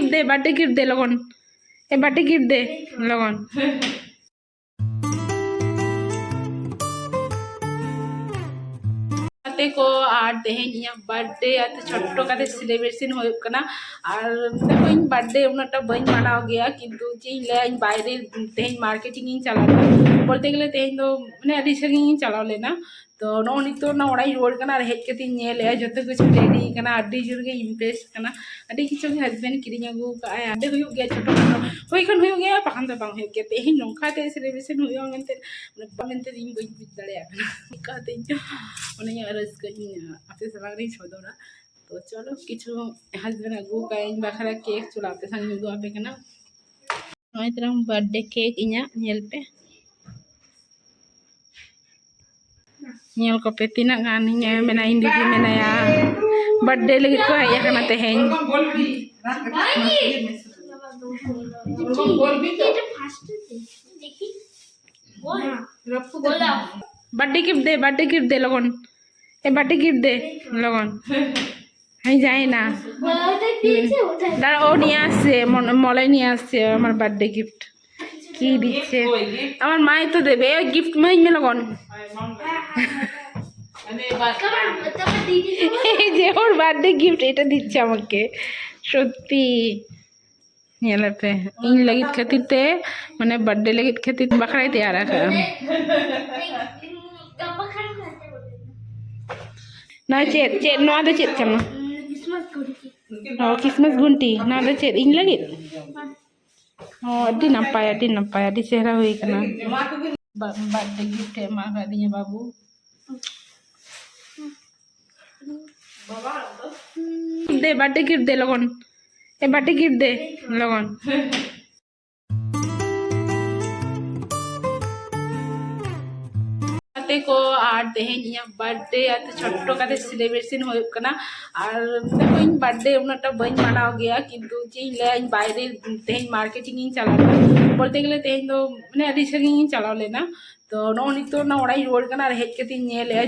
Birthday gift दे लगन ए birthday gift दे लगन को और तेहें बर्थडे छोटो का सेलिब्रेशन देखो इन बर्थडे उन्नाटा बी मानाव गया किंतु चें बाहरे तेहें मार्केटिंग चला बोलते गले तेहें तो मैंने साँगी चलाव लेना तो नो नितो ना ओड़ा रुआड़ हेज जो कुछ रेडी जोर इम्प्रेस किचु हस्बैंड किरी अगू आडे गया छोटो खान गया पाखान तो बांग गया तेहें नौकाते सेलिब्रेशन मनते बी बुझ दाते रस्क आपे सलाह सदरा तो चलो किचु हस्बैंड अगू का बाखरा केक चलो आपे संग उदू आपे बर्थडे केक पे को पे तीना गान मेना इन दीदी मेनाया बर्थडे लगे को हेजना तेहें बर्थडे गिफ्ट दे लगन ए बर्थडे गिफ्ट दे लगन हम जाए ना दाड़ा ओ निये आसछे मलय निये आसछे आमार बर्थडे गिफ्ट की दिच्छे आमार माई तो देबे गिफ्ट माई में लगन जे ओर बर्थडे गिफ्ट एटा दिच्छे आमाके सत्यि पे इन लगित खातिर ते माने बर्थडे लगित खातिर बाखराय तैयार रखा ना चेत चेत नोआ दो चेत चमा क्रिसमस गुंटी ना दो चेत इन लगित अड्डी नपाय चेहरा हुई कना बर्थडे गिफ्ट एमा दिया बाबू दे बर्थडे गिफ्ट दे लगन ए बर्थडे गिफ्ट दे लगन को और तेहें बर्थडे छोटो का सेलिब्रेशन देखो इन बर्थडे उन्नाटा बी मानाव गया किंतु चें बाहरे तेहें मार्केटिंग चला बोलते गले तेहें तो मैंने साँगी चलाव लेना तो नो नितो ना ओड़ा रुआड़ हेज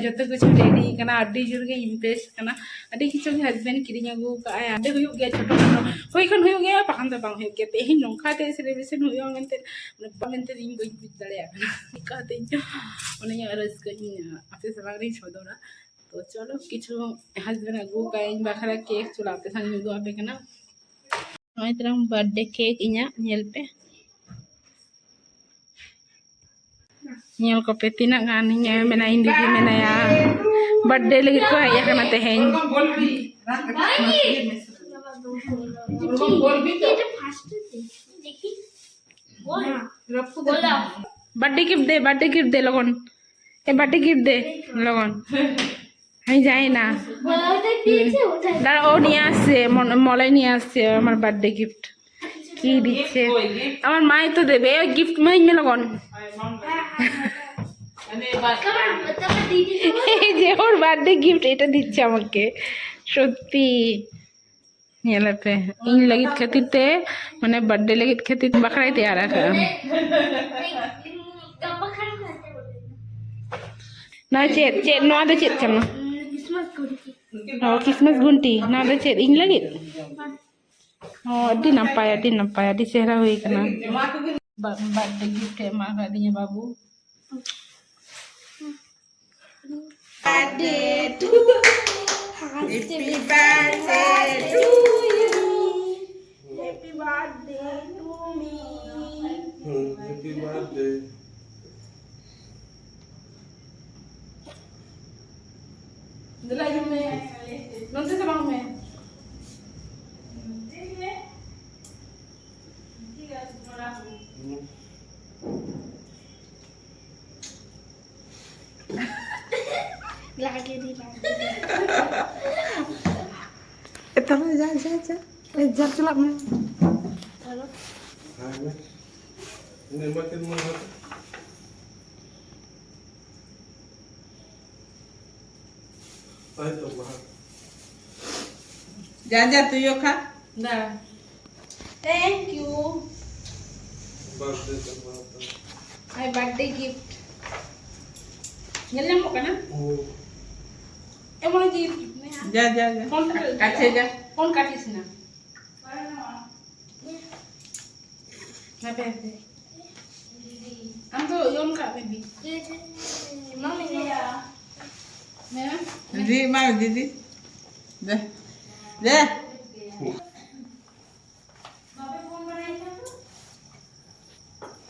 जो कुछ रेडी जोर इम्प्रेस किचु हस्बैंड किरी अगू आडे गया छोटो खान गया पाखान तो बांग गया तेहें नौकाते सेलिब्रेशन मनते बी बुझ दाते रस्क आपे सलाह सदरा तो चलो किचु हस्बैंड अगू का बाखरा केक चलो आपे संग उदू आपे बर्थडे केक पे को पे तीना गान मेना इन दीदी मेनाया बर्थडे लगे को हेजना तेहें बर्थडे गिफ्ट दे लगन ए बर्थडे गिफ्ट दे लगन हम जाए ना दाड़ा ओ निये आसछे मलय निये आसछे आमार बर्थडे गिफ्ट की दिच्छे आमार माई तो देबे गिफ्ट माई में लगन जे ओर बर्थडे गिफ्ट एटा दिच्छे आमाके सत्यि पे इन लगित खातिर ते माने बर्थडे लगित खातिर बाखराय तैयार रखा ना चेत चेत नोआ दो चेत चमा क्रिसमस गुंटी ना दो चेत इन लगित अड्डी नपाय चेहरा हुई कना बर्थडे गिफ्ट एमा दिया बाबू Happy birthday to you. Happy birthday to me. Happy birthday. Dilayo me. ¿Dónde se van me? Lagi. Tama जा चला मैं hello ini makin mahal ayo mahal जा तू यो खा ना thank you birthday gift nyelnya mau kana mau gift जा कौन काटिस ना Happy birthday. Am to yom ka baby. Mami ya. Mera? Didi, mau Didi. Deh. Deh.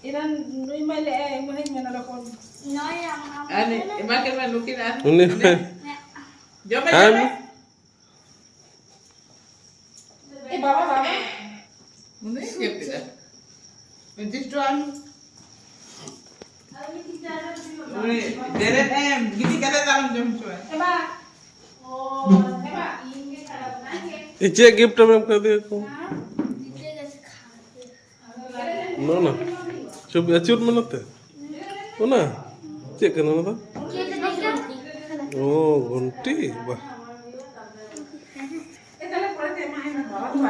Iran nui mai le mulai mana rakon. Ani, makan mana lukin ah. Ini. Jom Am. jom. Baba. Ini siap tidak. Nanti tuan. Ini deret gini kata dalam jam tuan. Eba. Oh, eba. Ini kalau nanya. ये check gift में कर दिया को ना ना चुप अचूर में नते वो ना चेक करना था ओ घंटी वाह